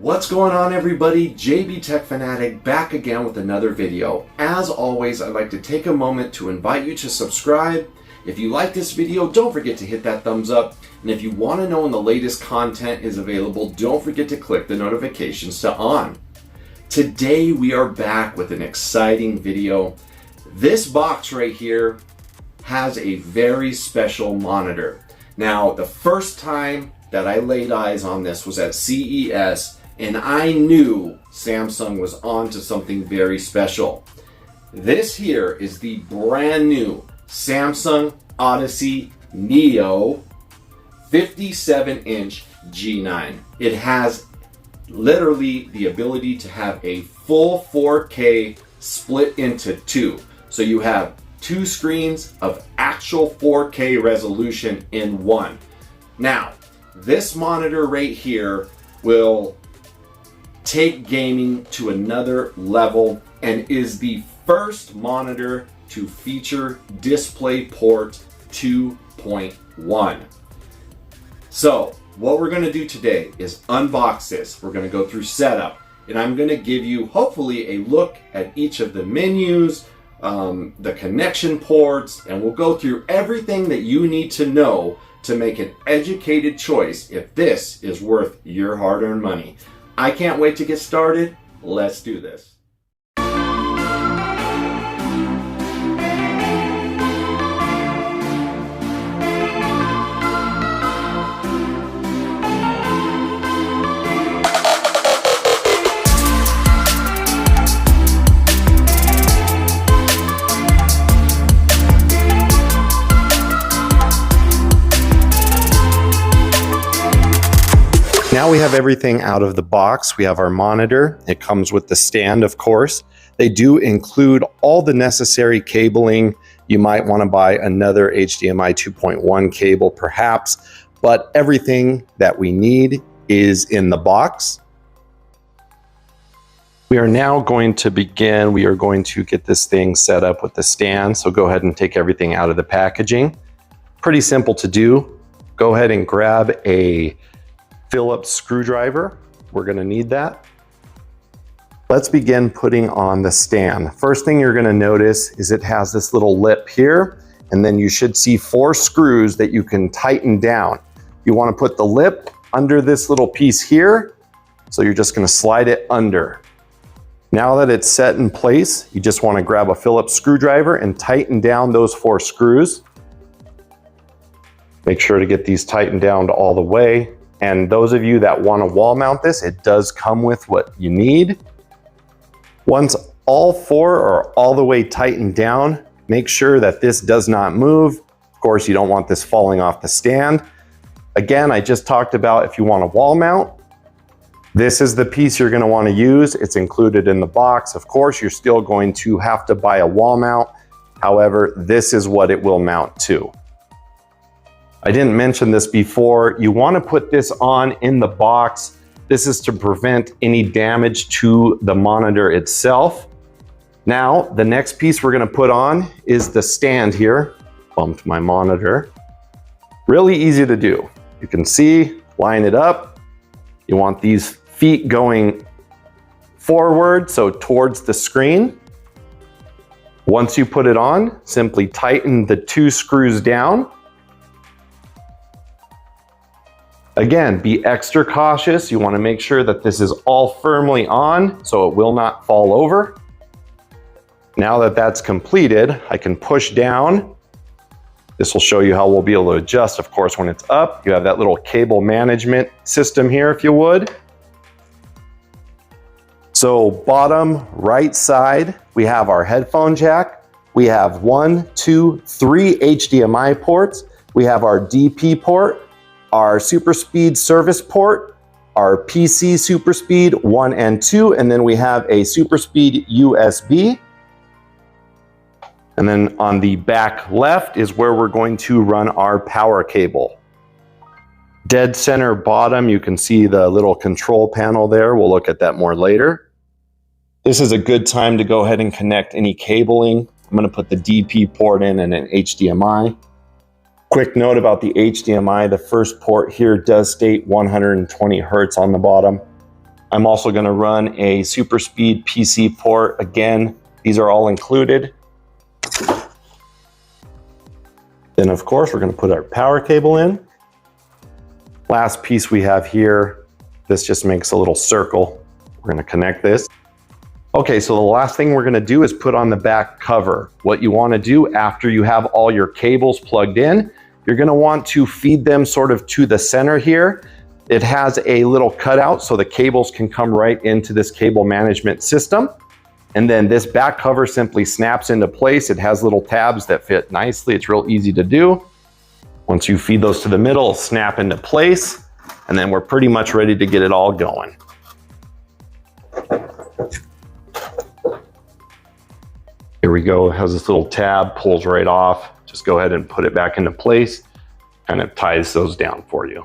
What's going on, everybody? JB Tech Fanatic back again with another video. As always, I'd like to take a moment to invite you to subscribe. If you like this video, don't forget to hit that thumbs up. And if you want to know when the latest content is available, don't forget to click the notifications to on. Today we are back with an exciting video. This box right here has a very special monitor. Now, the first time that I laid eyes on this was at CES, and I knew Samsung was on to something very special. This here is the brand new Samsung Odyssey Neo 57-inch G9. It has literally the ability to have a full 4K split into two. So you have two screens of actual 4K resolution in one. Now, this monitor right here will take gaming to another level and is the first monitor to feature DisplayPort 2.1. So what we're going to do today is unbox this. We're going to go through setup, and I'm going to give you hopefully a look at each of the menus, the connection ports, and we'll go through everything that you need to know to make an educated choice if this is worth your hard-earned money. I can't wait to get started. Let's do this. Now we have everything out of the box. We have our monitor. It comes with the stand, of course. They do include all the necessary cabling. You might want to buy another HDMI 2.1 cable perhaps, but everything that we need is in the box. We are now going to begin. We are going to get this thing set up with the stand. So go ahead and take everything out of the packaging. Pretty simple to do. Go ahead and grab a Phillips screwdriver. We're going to need that. Let's begin putting on the stand. First thing you're going to notice is it has this little lip here, and then you should see 4 screws that you can tighten down. You want to put the lip under this little piece here, so you're just going to slide it under. Now that it's set in place, you just want to grab a Phillips screwdriver and tighten down those 4 screws. Make sure to get these tightened down all the way. And those of you that want to wall mount this, it does come with what you need. Once all 4 are all the way tightened down, make sure that this does not move. Of course, you don't want this falling off the stand. Again, I just talked about if you want a wall mount, this is the piece you're going to want to use. It's included in the box. Of course, you're still going to have to buy a wall mount. However, this is what it will mount to. I didn't mention this before. You want to put this on in the box. This is to prevent any damage to the monitor itself. Now, the next piece we're going to put on is the stand here. Bumped my monitor. Really easy to do. You can see, line it up. You want these feet going forward, so towards the screen. Once you put it on, simply tighten the 2 screws down. Again, be extra cautious. You want to make sure that this is all firmly on so it will not fall over. Now that that's completed, I can push down. This will show you how we'll be able to adjust, of course, when it's up. You have that little cable management system here, if you would. So bottom right side, we have our headphone jack. We have 1, 2, 3 HDMI ports. We have our DP port, our super speed service port, our PC super speed 1 and 2, and then we have a super speed USB. And then on the back left is where we're going to run our power cable. Dead center bottom, you can see the little control panel there. We'll look at that more later. This is a good time to go ahead and connect any cabling. I'm going to put the DP port in and an HDMI. Quick note about the HDMI, the first port here does state 120 Hertz on the bottom. I'm also going to run a super speed PC port. Again, these are all included. Then of course, we're going to put our power cable in. Last piece we have here, this just makes a little circle. We're going to connect this. Okay, so the last thing we're going to do is put on the back cover. What you want to do after you have all your cables plugged in, you're going to want to feed them sort of to the center here. It has a little cutout so the cables can come right into this cable management system. And then this back cover simply snaps into place. It has little tabs that fit nicely. It's real easy to do. Once you feed those to the middle, it'll snap into place. And then we're pretty much ready to get it all going. Here we go. It has this little tab, pulls right off. Just go ahead and put it back into place. Kind of ties those down for you.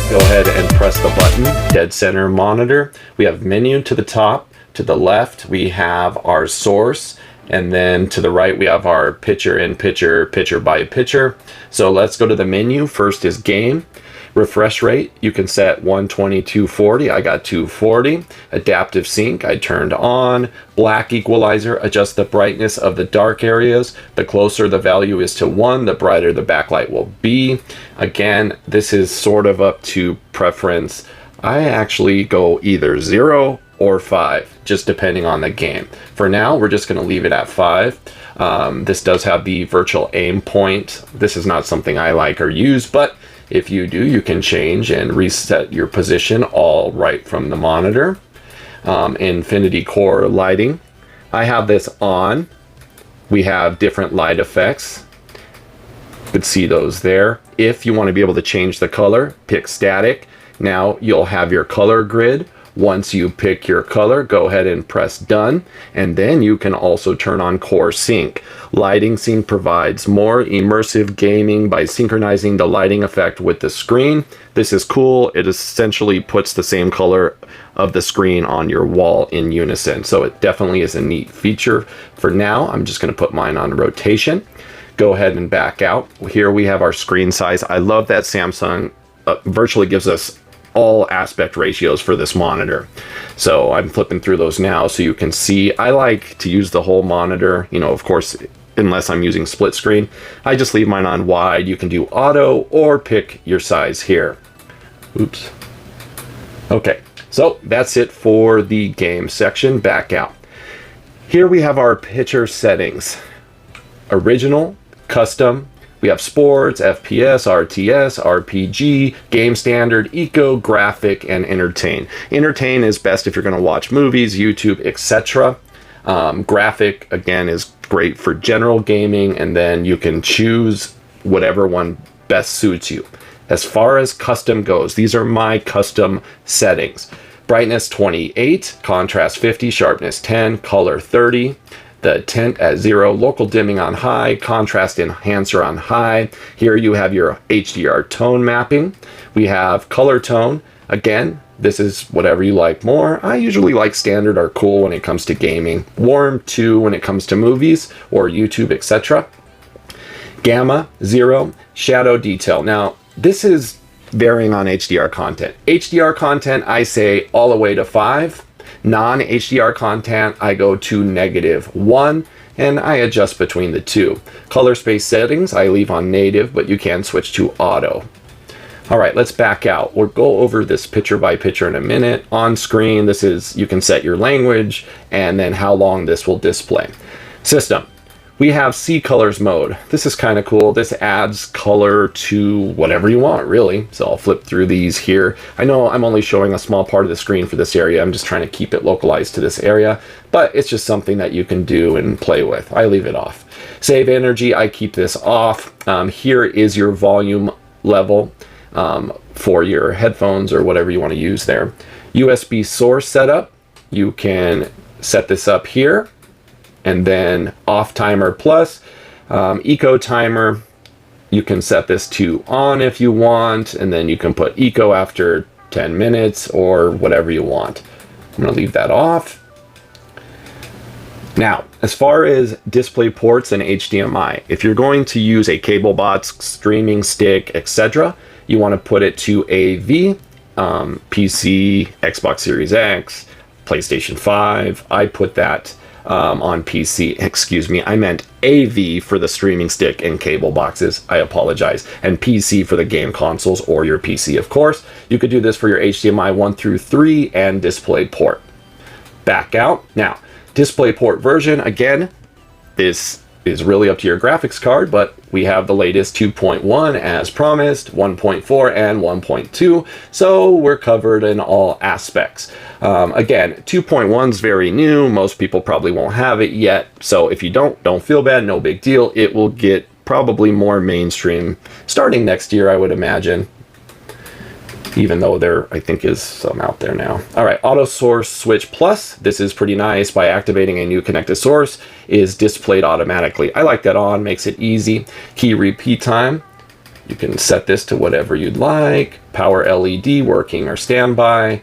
Go ahead and press the button, dead center monitor. We have menu to the top, to the left we have our source, and then to the right we have our picture in picture, picture by picture. So let's go to the menu. First is game. Refresh rate, you can set 120, 240. I got 240. Adaptive sync, I turned on. Black equalizer, adjust the brightness of the dark areas. The closer the value is to 1, the brighter the backlight will be. Again, this is sort of up to preference. I actually go either 0 or 5, just depending on the game. For now, we're just going to leave it at 5. This does have the virtual aim point. This is not something I like or use, but if you do, you can change and reset your position all right from the monitor. Infinity Core lighting. I have this on. We have different light effects. You could see those there. If you want to be able to change the color, pick static. Now you'll have your color grid. Once you pick your color, go ahead and press done, and then you can also turn on Core Sync. Lighting Sync provides more immersive gaming by synchronizing the lighting effect with the screen. This is cool. It essentially puts the same color of the screen on your wall in unison, so it definitely is a neat feature. For now, I'm just going to put mine on rotation. Go ahead and back out. Here we have our screen size. I love that Samsung virtually gives us all aspect ratios for this monitor. So I'm flipping through those now so you can see. I like to use the whole monitor, you know, of course, unless I'm using split screen. I just leave mine on wide. You can do auto or pick your size here. Oops. Okay, so that's it for the game section. Back out. Here we have our picture settings. Original, custom. We have sports, FPS, RTS, RPG, game standard, eco, graphic, and entertain. Entertain is best if you're going to watch movies, YouTube, etc. Graphic, again, is great for general gaming, and then you can choose whatever one best suits you. As far as custom goes, these are my custom settings. Brightness 28, contrast 50, sharpness 10, color 30. The tint at 0, local dimming on high, contrast enhancer on high. Here you have your HDR tone mapping. We have color tone. Again, this is whatever you like more. I usually like standard or cool when it comes to gaming. Warm 2 when it comes to movies or YouTube, etc. Gamma 0, shadow detail. Now, this is varying on HDR content. HDR content, I say all the way to 5. Non-HDR content, I go to -1, and I adjust between the two. Color space settings, I leave on native, but you can switch to auto. All right, let's back out. We'll go over this picture by picture in a minute. On screen, you can set your language and then how long this will display. System. We have C colors mode. This is kind of cool. This adds color to whatever you want, really. So I'll flip through these here. I know I'm only showing a small part of the screen for this area. I'm just trying to keep it localized to this area, but it's just something that you can do and play with. I leave it off. Save energy, I keep this off. Here is your volume level for your headphones or whatever you want to use there. USB source setup, you can set this up here. And then off timer plus, eco timer, you can set this to on if you want, and then you can put eco after 10 minutes or whatever you want. I'm gonna leave that off. Now, as far as display ports and HDMI, if you're going to use a cable box, streaming stick, etc., you wanna put it to AV, PC, Xbox Series X, PlayStation 5, I put that on PC, excuse me, I meant AV for the streaming stick and cable boxes, I apologize, and PC for the game consoles or your PC, of course. You could do this for your HDMI 1 through 3 and display port. Back out. Now, display port version, again, this is really up to your graphics card, but we have the latest 2.1 as promised, 1.4 and 1.2, so we're covered in all aspects. Again, 2.1 is very new. Most people probably won't have it yet, so if you don't feel bad, no big deal. It will get probably more mainstream starting next year, I would imagine, even though there, I think, is some out there now. All right, auto source switch plus. This is pretty nice. By activating a new connected source, is displayed automatically. I like that on, makes it easy. Key repeat time. You can set this to whatever you'd like. Power LED working or standby.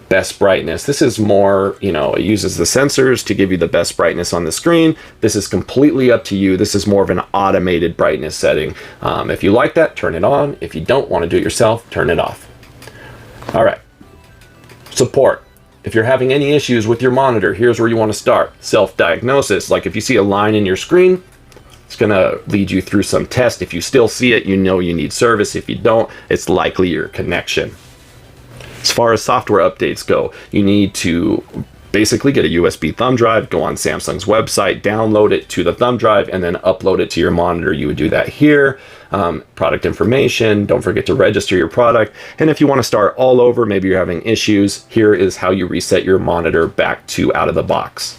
Best brightness. This is more, you know, it uses the sensors to give you the best brightness on the screen. This is completely up to you. This is more of an automated brightness setting. If you like that, turn it on. If you don't want to do it yourself, turn it off. All right. Support. If you're having any issues with your monitor, here's where you want to start. Self-diagnosis. Like if you see a line in your screen, it's going to lead you through some test. If you still see it, you know you need service. If you don't, it's likely your connection. As far as software updates go, you need to basically get a USB thumb drive, go on Samsung's website, download it to the thumb drive, and then upload it to your monitor. You would do that here. Product information, don't forget to register your product. And if you want to start all over, maybe you're having issues, here is how you reset your monitor back to out of the box.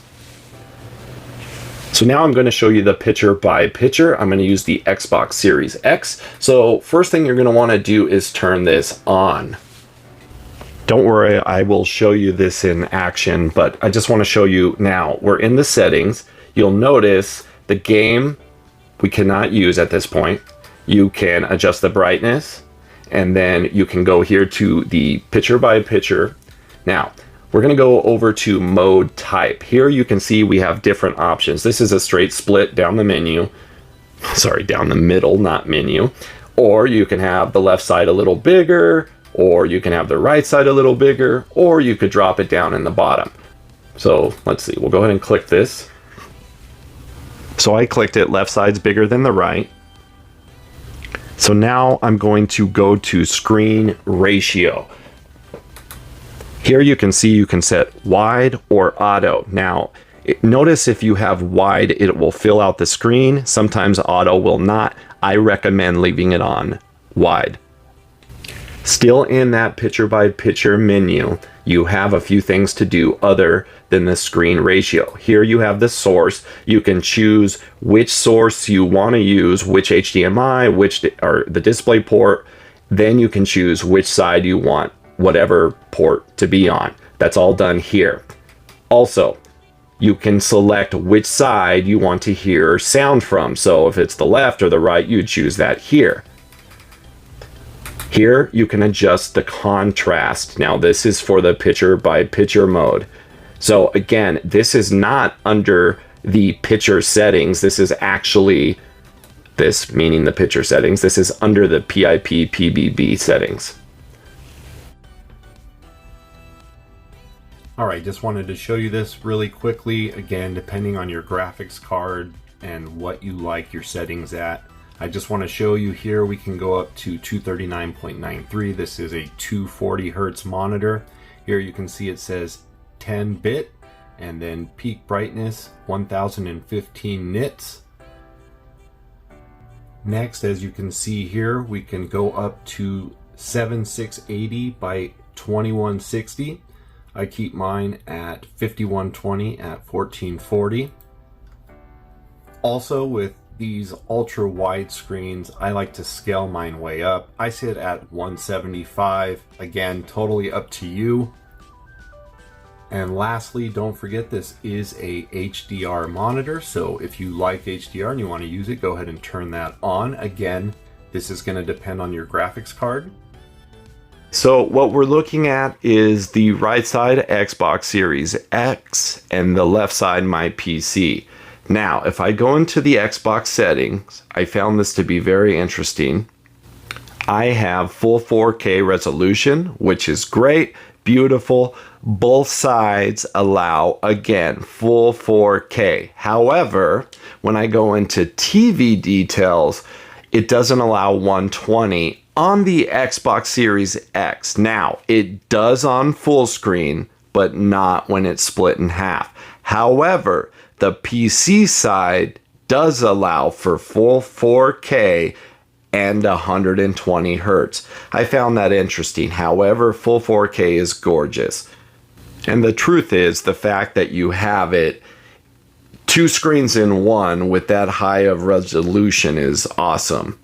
So now I'm going to show you the picture by picture. I'm going to use the Xbox Series X. So first thing you're going to want to do is turn this on. Don't worry, I will show you this in action, but I just want to show you now. We're in the settings. You'll notice the game we cannot use at this point. You can adjust the brightness, and then you can go here to the picture by picture. Now, we're going to go over to mode type. Here you can see we have different options. This is a straight split down the menu. Sorry, down the middle, not menu. Or you can have the left side a little bigger, or you can have the right side a little bigger, or you could drop it down in the bottom. So let's see, we'll go ahead and click this. So I clicked it, left side's bigger than the right. So now I'm going to go to screen ratio. Here you can see you can set wide or auto. Now, notice if you have wide, it will fill out the screen. Sometimes auto will not. I recommend leaving it on wide. Still in that picture by picture menu, you have a few things to do other than the screen ratio. Here you have the source. You can choose which source you want to use, which HDMI, or the display port. Then you can choose which side you want whatever port to be on. That's all done here. Also, you can select which side you want to hear sound from. So if it's the left or the right, you choose that here. Here you can adjust the contrast. Now this is for the picture by picture mode. So again, this is not under the picture settings. This is actually this, meaning the picture settings. This is under the PIP PBB settings. All right, just wanted to show you this really quickly. Again, depending on your graphics card and what you like your settings at. I just want to show you here, we can go up to 239.93. This is a 240 Hertz monitor. Here you can see it says 10-bit, and then peak brightness 1015 nits. Next, as you can see here, we can go up to 7680 by 2160. I keep mine at 5120 at 1440. Also, with these ultra wide screens, I like to scale mine way up. I sit at 175. Again, totally up to you. And lastly, don't forget this is a HDR monitor, so if you like HDR and you want to use it, go ahead and turn that on. Again, this is going to depend on your graphics card. So what we're looking at is the right side Xbox Series X and the left side my PC. Now, if I go into the Xbox settings, I found this to be very interesting. I have full 4K resolution, which is great, beautiful. Both sides allow, again, full 4K. However, when I go into TV details, it doesn't allow 120 on the Xbox Series X. Now, it does on full screen, but not when it's split in half. However, the PC side does allow for full 4K and 120 Hertz. I found that interesting. However, full 4K is gorgeous. And the truth is, the fact that you have it two screens in one with that high of resolution is awesome.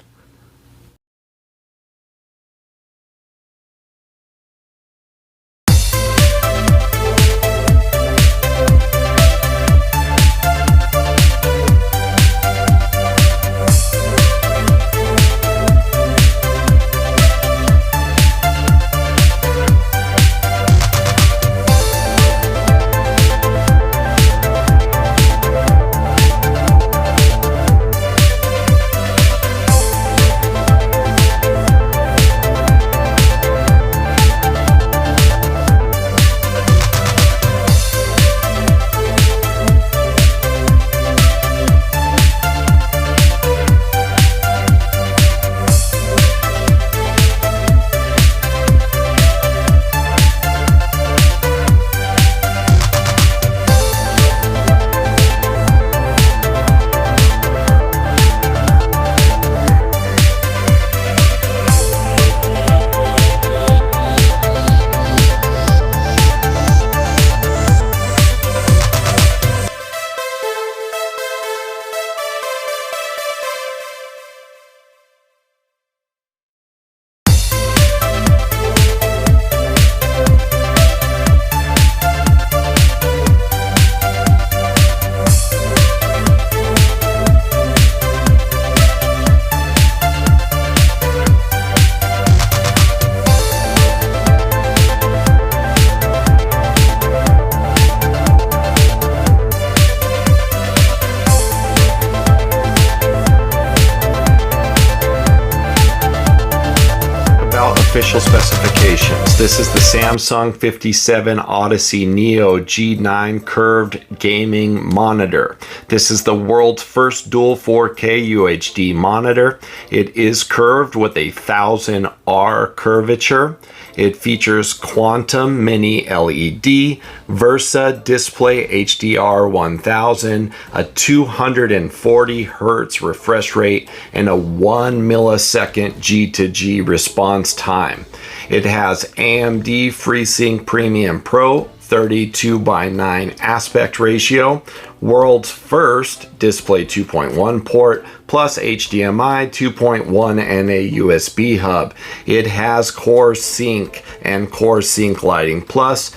Official specifications. This is the Samsung 57 Odyssey NEOG9 curved gaming monitor. This is the world's first dual 4K UHD monitor. It is curved with a 1000R curvature. It features Quantum Mini LED, Versa Display HDR 1000, a 240 Hz refresh rate, and a 1 millisecond G to G response time. It has AMD FreeSync Premium Pro 32:9 aspect ratio, world's first Display 2.1 port, plus HDMI 2.1 and a USB hub. It has Core Sync and Core Sync lighting. Plus,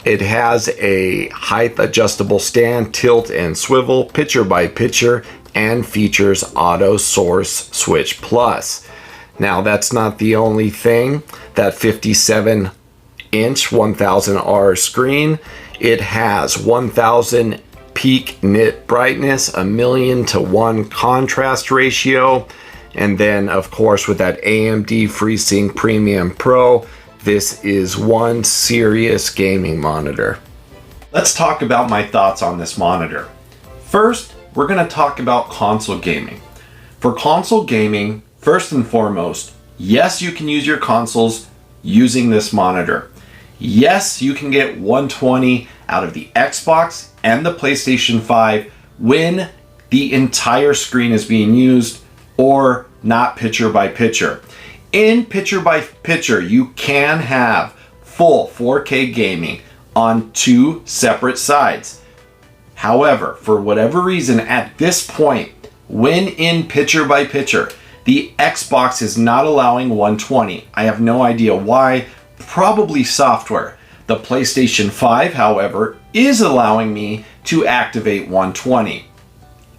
it has a height adjustable stand, tilt and swivel, picture by picture, and features Auto Source Switch Plus. Now, that's not the only thing. That 57-inch 1000R screen, it has 1000 peak nit brightness, 1,000,000:1 contrast ratio, and then of course with that AMD FreeSync Premium Pro, this is one serious gaming monitor. Let's talk about my thoughts on this monitor. First, we're going to talk about console gaming. For console gaming, first and foremost, yes, you can use your consoles using this monitor. Yes, you can get 120 out of the Xbox and the PlayStation 5 when the entire screen is being used or not picture by picture. In picture by picture, you can have full 4K gaming on two separate sides. However, for whatever reason, at this point, when in picture by picture, the Xbox is not allowing 120. I have no idea why, probably software. The PlayStation 5, however, is allowing me to activate 120.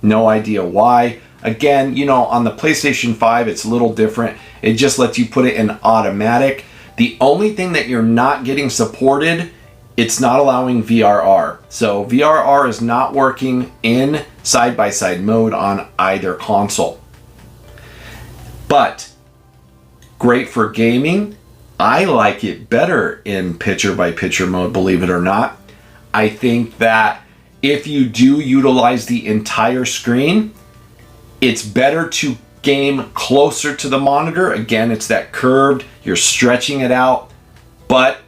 No idea why. Again, you know, on the PlayStation 5, it's a little different. It just lets you put it in automatic. The only thing that you're not getting supported, it's not allowing VRR. So VRR is not working in side-by-side mode on either console. But great for gaming. I like it better in picture-by-picture mode, believe it or not. I think that if you do utilize the entire screen, it's better to game closer to the monitor. Again, it's that curved, you're stretching it out. But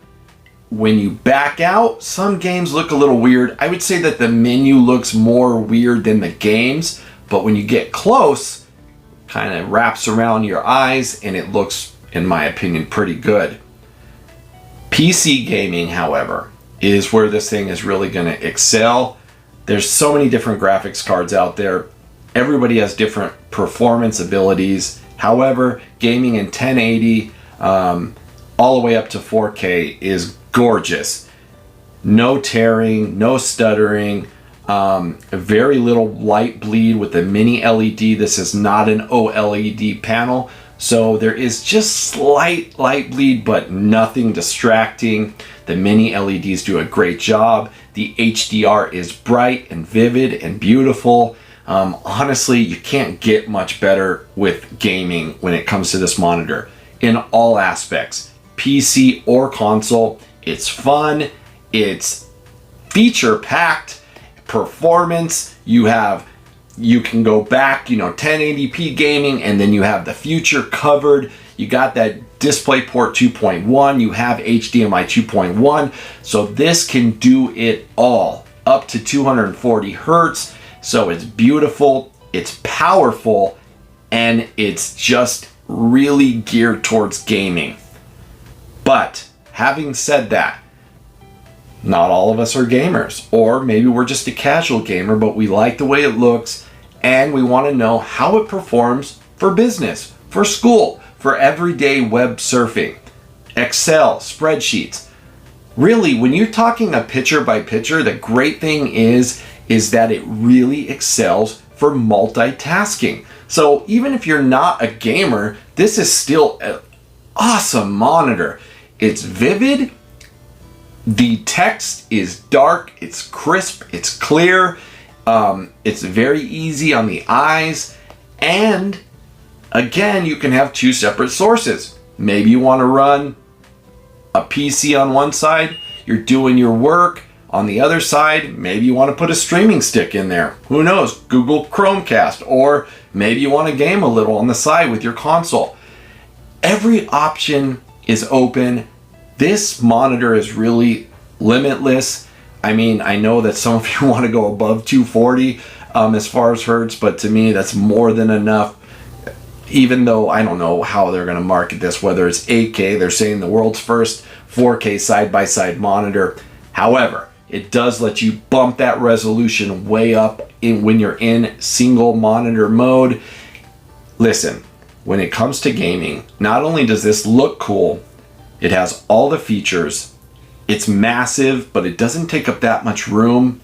when you back out, some games look a little weird. I would say that the menu looks more weird than the games, but when you get close, kind of wraps around your eyes and it looks, in my opinion, pretty good. PC gaming, however, is where this thing is really going to excel. There's so many different graphics cards out there. Everybody has different performance abilities. However, gaming in 1080 all the way up to 4K is gorgeous. No tearing, no stuttering, very little light bleed with the mini LED. This is not an OLED panel, so there is just slight light bleed, but nothing distracting. The mini LEDs do a great job. The HDR is bright and vivid and beautiful. Honestly, you can't get much better with gaming when it comes to this monitor in all aspects, PC or console. It's fun, it's feature packed, performance. You can go back, 1080p gaming, and then you have the future covered. You got that DisplayPort 2.1, you have HDMI 2.1, so this can do it all up to 240 hertz. So it's beautiful, it's powerful, and it's just really geared towards gaming. But having said that, not all of us are gamers, or maybe we're just a casual gamer, but we like the way it looks and we want to know how it performs for business, for school, for everyday web surfing, Excel, spreadsheets. Really, when you're talking a picture by picture, the great thing is that it really excels for multitasking. So even if you're not a gamer, this is still an awesome monitor. It's vivid, the text is dark, it's crisp, it's clear, it's very easy on the eyes, and again, you can have two separate sources. Maybe you want to run a PC on one side, you're doing your work. On the other side, maybe you want to put a streaming stick in there. Who knows? Google Chromecast. Or maybe you want to game a little on the side with your console. Every option is open. This monitor is really limitless. I mean, I know that some of you want to go above 240 as far as hertz, but to me, that's more than enough. Even though I don't know how they're going to market this, whether it's 8K, they're saying the world's first 4K side-by-side monitor. However, it does let you bump that resolution way up when you're in single monitor mode. Listen, when it comes to gaming, not only does this look cool, it has all the features. It's massive, but it doesn't take up that much room.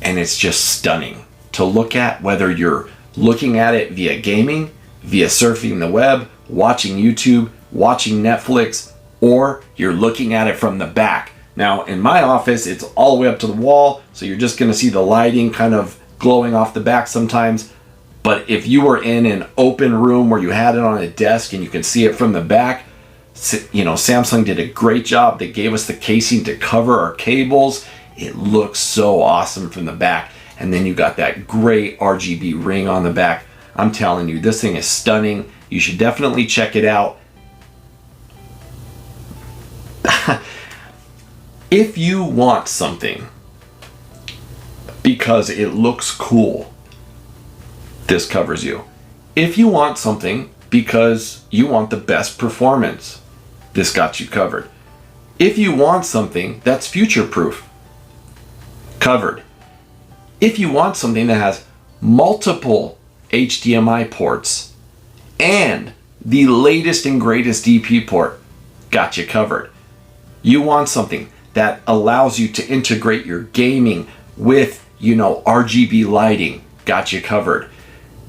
And it's just stunning to look at, whether you're looking at it via gaming, via surfing the web, watching YouTube, watching Netflix, or you're looking at it from the back. Now, in my office, it's all the way up to the wall, so you're just going to see the lighting kind of glowing off the back sometimes. But if you were in an open room where you had it on a desk and you can see it from the back, Samsung did a great job. They gave us the casing to cover our cables. It looks so awesome from the back. And then you got that great RGB ring on the back. I'm telling you, this thing is stunning. You should definitely check it out. If you want something because it looks cool, this covers you. If you want something because you want the best performance, this got you covered. If you want something that's future-proof, covered. If you want something that has multiple HDMI ports and the latest and greatest DP port, got you covered. You want something that allows you to integrate your gaming with, RGB lighting, got you covered.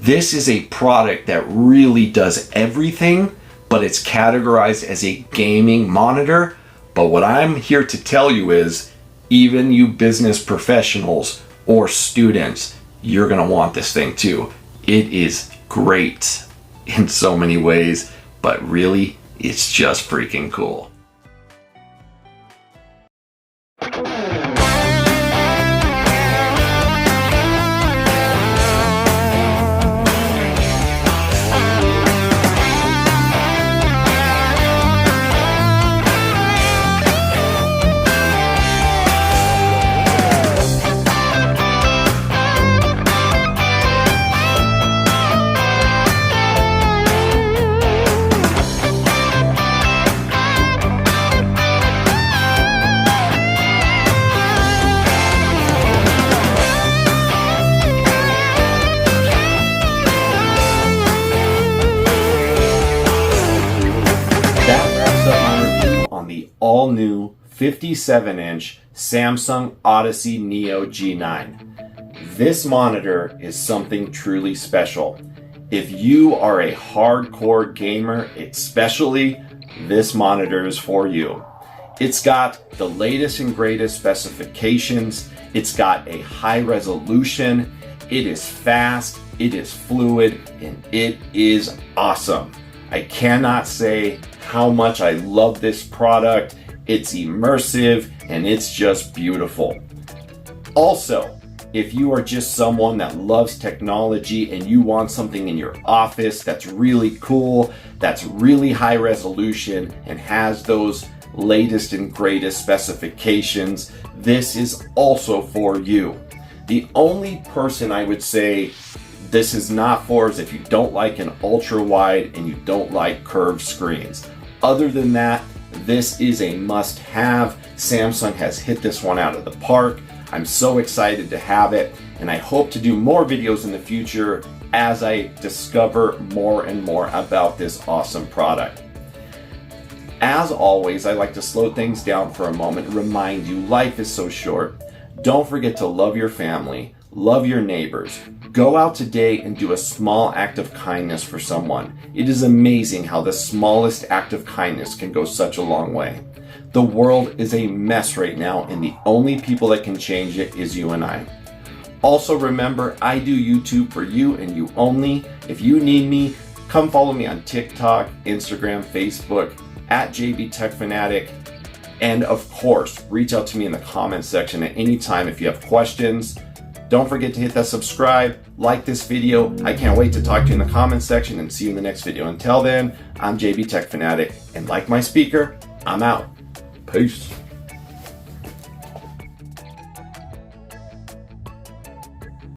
This is a product that really does everything, but it's categorized as a gaming monitor. But what I'm here to tell you is, even you business professionals or students, you're gonna want this thing too. It is great in so many ways, but really, it's just freaking cool. All-new 57-inch Samsung Odyssey NEOG9. This monitor is something truly special. If you are a hardcore gamer, especially, this monitor is for you. It's got the latest and greatest specifications. It's got a high resolution. It is fast, it is fluid, and it is awesome. I cannot say how much I love this product. It's immersive and it's just beautiful. Also, if you are just someone that loves technology and you want something in your office that's really cool, that's really high resolution and has those latest and greatest specifications, this is also for you. The only person I would say this is not for is if you don't like an ultra wide and you don't like curved screens. Other than that, this is a must-have. Samsung has hit this one out of the park. I'm so excited to have it, and I hope to do more videos in the future as I discover more and more about this awesome product. As always, I like to slow things down for a moment and remind you life is so short. Don't forget to love your family, love your neighbors. Go out today and do a small act of kindness for someone. It is amazing how the smallest act of kindness can go such a long way. The world is a mess right now, and the only people that can change it is you and I. Also remember, I do YouTube for you and you only. If you need me, come follow me on TikTok, Instagram, Facebook, at JBTechFanatic. And of course, reach out to me in the comments section at any time if you have questions. Don't forget to hit that subscribe, like this video. I can't wait to talk to you in the comments section and see you in the next video. Until then, I'm JB Tech Fanatic, and like my speaker, I'm out. Peace.